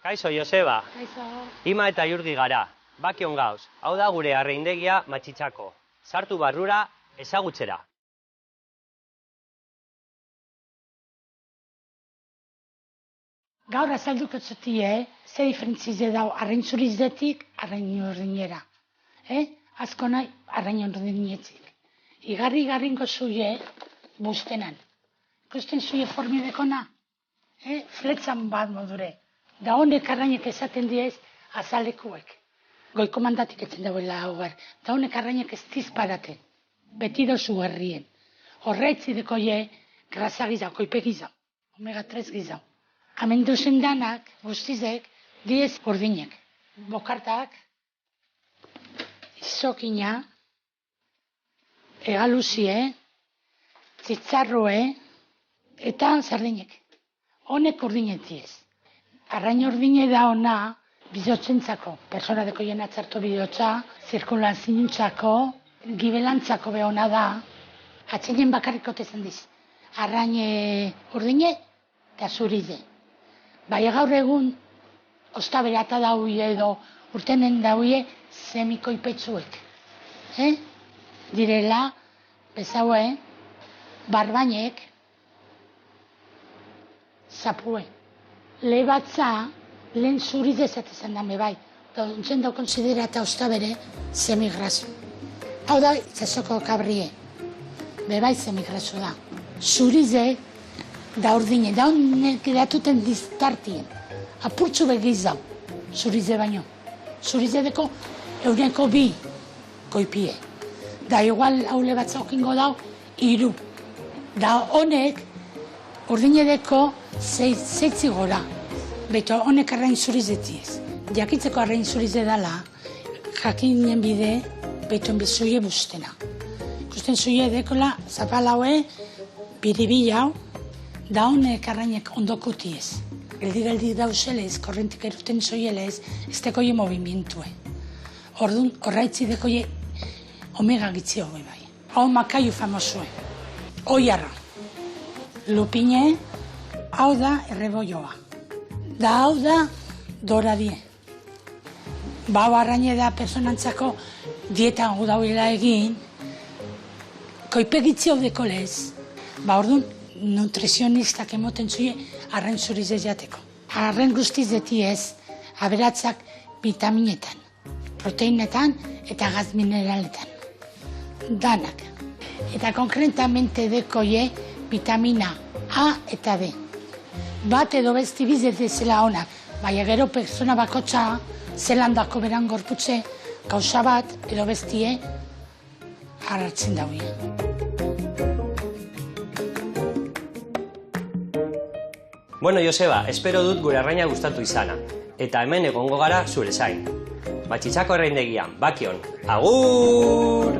Kaixo, Joseba. Kaixo. Ima eta Jurgi gara. Bakion gauz. Hau da gure arreindegia Matxitxako. Sartu barrura, ezagutzera. Gaur azalduko zutie, ze diferentzize dau arrain zurizdetik arrain urdinera. Azko nahi arrain urdinetik. Igarri-garrinko zuie bustenan. Ikusten zuie formidekona? Fletzan bat modure. Da honek arrainek esaten diez azalekuek. Goiko mandatik etzen dauela hau gar. Da honek arrainek ez dizparaten. Beti dozu herrien. Horretzi deko je, grasa gizau, koipe gizau. Omega 3 gizau. Hemen duzen danak, guztizek, diez urdinek. Bokartak, izokina, egaluzie, tzitzarroe, eta sardinek. Honek urdinek diez. Arrain urdine da ona, bizotzentzako. Persona deko jena txarto bizotza, zirkulazioentzako, gibelantzako behona da. Atzenen bakarriko tezen diz. Arrain urdine eta zurize. Baina gaur egun, ostaberata dauie edo urtenen dauie semikoipetzuek. Direla, bezaue, barbainek, zapue. Lebatza, lehen zurize zatezan da bai. Dontzen da konsiderata ostabere semigrazio. Hau da, itzazoko kabrie. Bebai semigrazio da. Zurize, da urdine, da honek edatuten diztartien. Apurtzu begizau, zurize baino. Zurize deko eureko 2 koipie. Da igual haule batza okingo dau, 3. Da honek urdine deko 6 gora. Beto honek arrain zurizetiez. Jakitzeko arrain zurize dala, jakinen bide, beto enbizuie bustena. Ikusten zuie dekola, zapalaue, biribilau, da honek arrainek ondokutiez. Geldi dauzelez, korrentik eruten zoielez, ez dekoie movimientue. Orduan, horraitzi dekoie omega gitzio bai. Hau makaiu famosue. Oiarra. Lupine, hau da erreboioa. Da hau da doradie. Bau arraine da personantzako dieta hau dauela egin, koipegitzio dekolez, orduan, nutrizionistak emoten zuie arrain zurize jateko. Arrain guztiz detiez, aberatzak vitaminetan, proteinetan eta gaz mineraletan. Danak. Eta konkretamente dekoie vitamina A eta D. Bat edo besti bizet ezela onak, baina gero persona bakotxa zelandako beran gorputze gauza bat edo bestie hartzen dauie. Bueno, Joseba, espero dut gure arraina gustatu izana. Eta hemen egongo gara zure zain. Matxitxako arraindegian, Bakion. Agur!